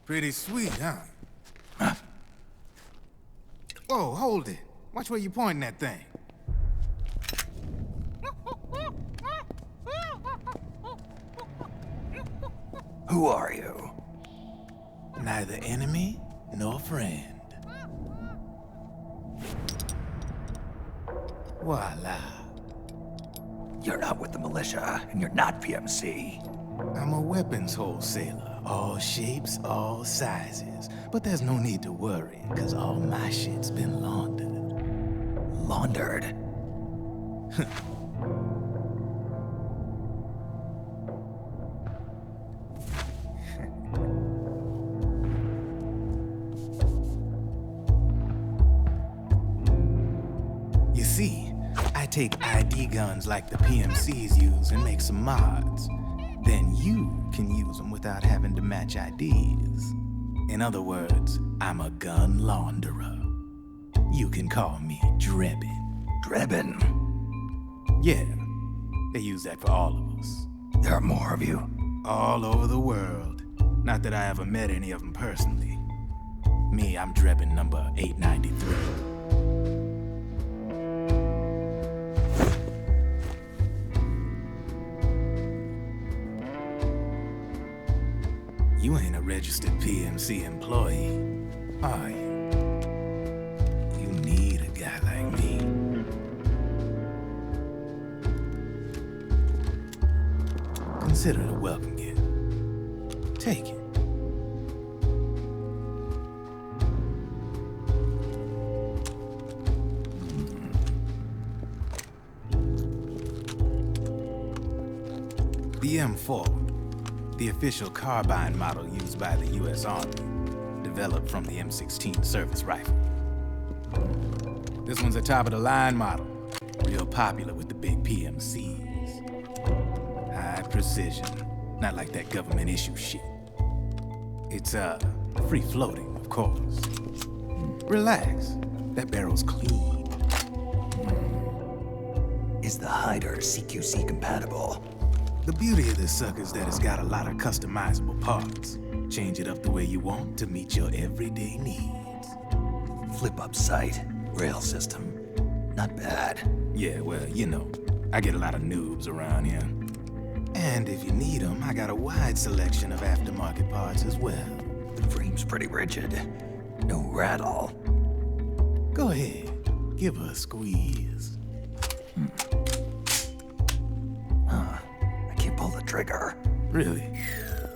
Pretty sweet, huh? Whoa, hold it. Watch where you pointing that thing. Who are you? Neither enemy nor friend. Voila. You're not with the militia, and you're not PMC. I'm a weapons wholesaler. All shapes, all sizes. But there's no need to worry, because all my shit's been laundered. Laundered? You see, I take ID guns like the PMCs use and make some mods. Then you can use them without having to match IDs. In other words, I'm a gun launderer. You can call me Drebin. Drebin? Yeah, they use that for all of us. There are more of you? All over the world. Not that I ever met any of them personally. Me, I'm Drebin number 893. You ain't a registered PMC employee, are you? You need a guy like me. Consider it a welcome gift. Take it. The M4. The official carbine model used by the U.S. Army, developed from the M16 service rifle. This one's a top-of-the-line model, real popular with the big PMCs. High precision, not like that government-issue shit. It's, free-floating, of course. Relax, that barrel's clean. Is the hider CQC compatible? The beauty of this sucker is that it's got a lot of customizable parts. Change it up the way you want to meet your everyday needs. Flip-up sight, rail system. Not bad. Yeah, well, you know, I get a lot of noobs around here. And if you need them, I got a wide selection of aftermarket parts as well. The frame's pretty rigid. No rattle. Go ahead, give her a squeeze. Pull the trigger. Really?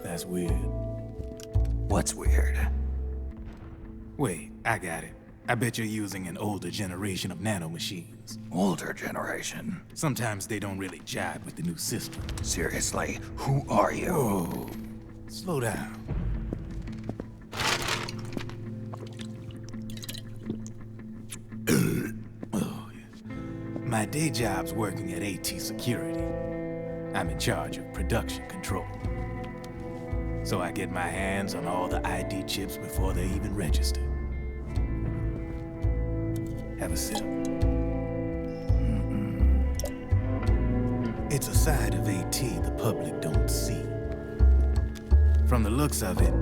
That's weird. What's weird? Wait, I got it. I bet you're using an older generation of nanomachines. Older generation? Sometimes they don't really jive with the new system. Seriously, who are you? Whoa. Slow down. Oh, yeah. My day job's working at AT Security. I'm in charge of production control. So I get my hands on all the ID chips before they even register. Have a sip. It's a side of AT the public don't see. From the looks of it,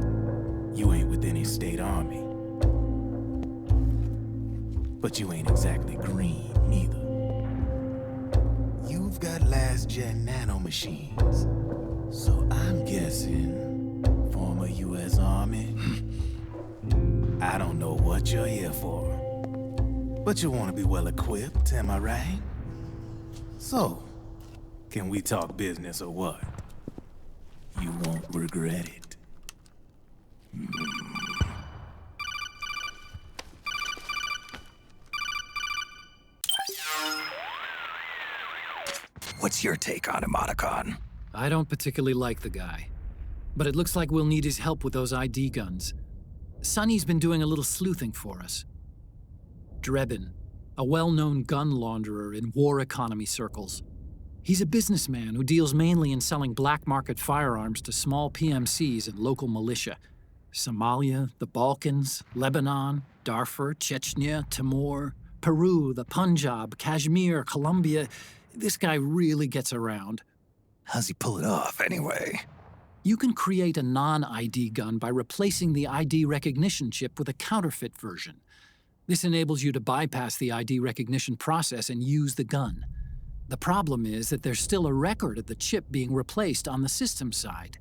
you ain't with any state army. But you ain't exactly green, neither. You've got last-gen nanomachines, so I'm guessing former U.S. Army. I don't know what you're here for, but you want to be well-equipped, am I right? So, can we talk business or what? You won't regret it. What's your take on Emoticon? I don't particularly like the guy, but it looks like we'll need his help with those ID guns. Sonny's been doing a little sleuthing for us. Drebin, a well-known gun launderer in war economy circles. He's a businessman who deals mainly in selling black market firearms to small PMCs and local militia. Somalia, the Balkans, Lebanon, Darfur, Chechnya, Timor, Peru, the Punjab, Kashmir, Colombia. This guy really gets around. How's he pull it off, anyway? You can create a non-ID gun by replacing the ID recognition chip with a counterfeit version. This enables you to bypass the ID recognition process and use the gun. The problem is that there's still a record of the chip being replaced on the system side.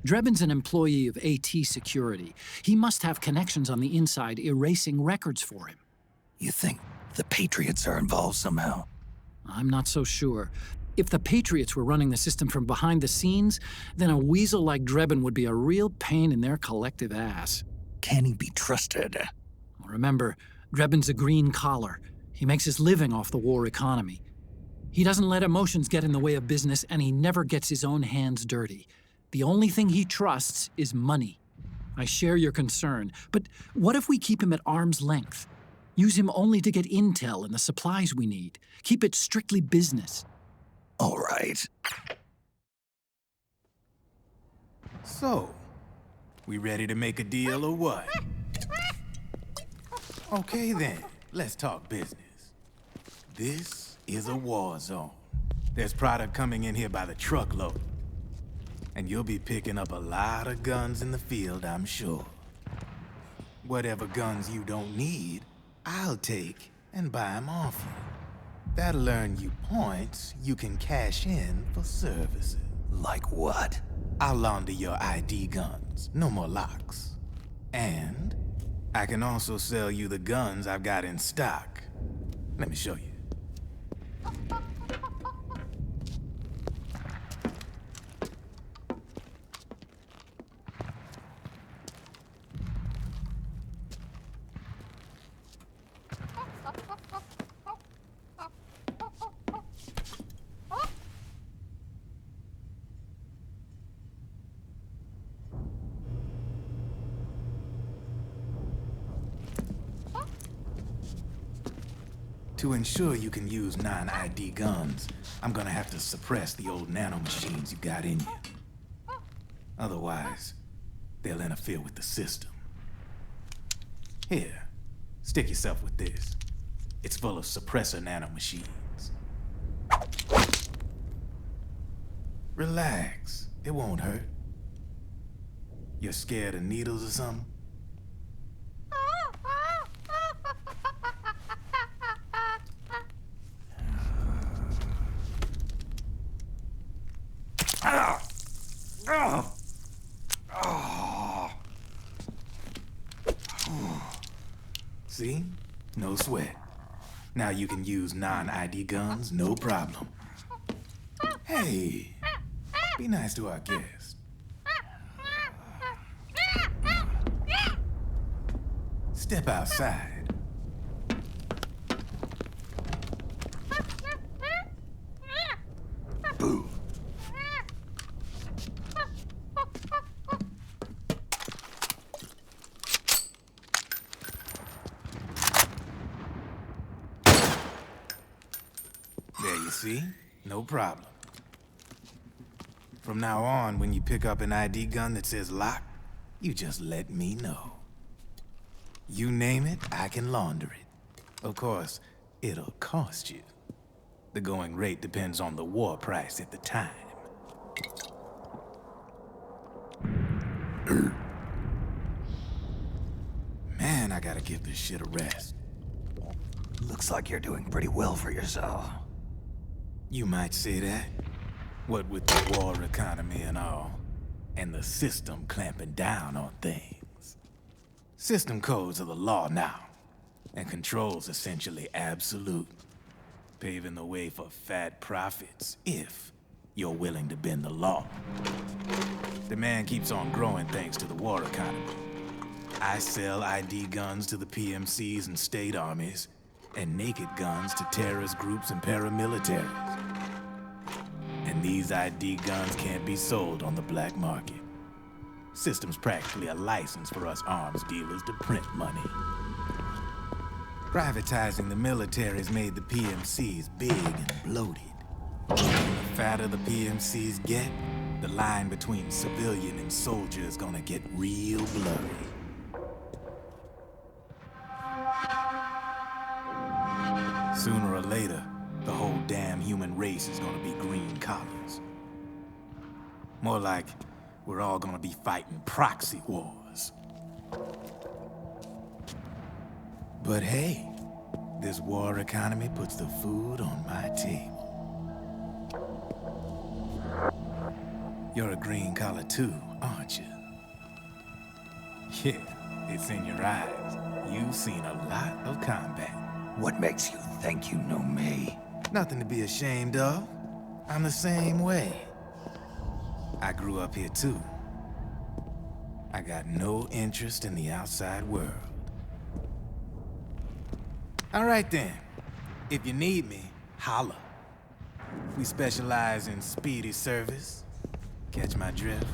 Drebin's an employee of AT Security. He must have connections on the inside erasing records for him. You think the Patriots are involved somehow? I'm not so sure. If the Patriots were running the system from behind the scenes, then a weasel like Drebin would be a real pain in their collective ass. Can he be trusted? Remember, Drebin's a green collar. He makes his living off the war economy. He doesn't let emotions get in the way of business, and he never gets his own hands dirty. The only thing he trusts is money. I share your concern, but what if we keep him at arm's length? Use him only to get intel and the supplies we need. Keep it strictly business. All right. So, we ready to make a deal or what? Okay then, let's talk business. This is a war zone. There's product coming in here by the truckload. And you'll be picking up a lot of guns in the field, I'm sure. Whatever guns you don't need, I'll take and buy them off you. That'll earn you points you can cash in for services. Like what? I'll launder your ID guns, no more locks. And I can also sell you the guns I've got in stock. Let me show you. To ensure you can use non-ID guns, I'm gonna have to suppress the old nanomachines you got in you. Otherwise, they'll interfere with the system. Here, stick yourself with this. It's full of suppressor nanomachines. Relax, it won't hurt. You're scared of needles or something? See? No sweat. Now you can use non-ID guns, no problem. Hey, be nice to our guest. Step outside. Boo. There you see? No problem. From now on, when you pick up an ID gun that says lock, you just let me know. You name it, I can launder it. Of course, it'll cost you. The going rate depends on the war price at the time. Man, I gotta give this shit a rest. Looks like you're doing pretty well for yourself. You might say that. What with the war economy and all, and the system clamping down on things. System codes are the law now, and control's essentially absolute, paving the way for fat profits if you're willing to bend the law. Demand keeps on growing thanks to the war economy. I sell ID guns to the PMCs and state armies, and naked guns to terrorist groups and paramilitaries. And these ID guns can't be sold on the black market. System's practically a license for us arms dealers to print money. Privatizing the military's made the PMCs big and bloated. And the fatter the PMCs get, the line between civilian and soldier is gonna get real blurry. Sooner or later, the whole damn human race is gonna be green collars. More like we're all gonna be fighting proxy wars. But hey, this war economy puts the food on my table. You're a green collar too, aren't you? Yeah, it's in your eyes. You've seen a lot of combat. What makes you think you know me? Nothing to be ashamed of. I'm the same way. I grew up here too. I got no interest in the outside world. All right then. If you need me, holla. We specialize in speedy service. Catch my drift?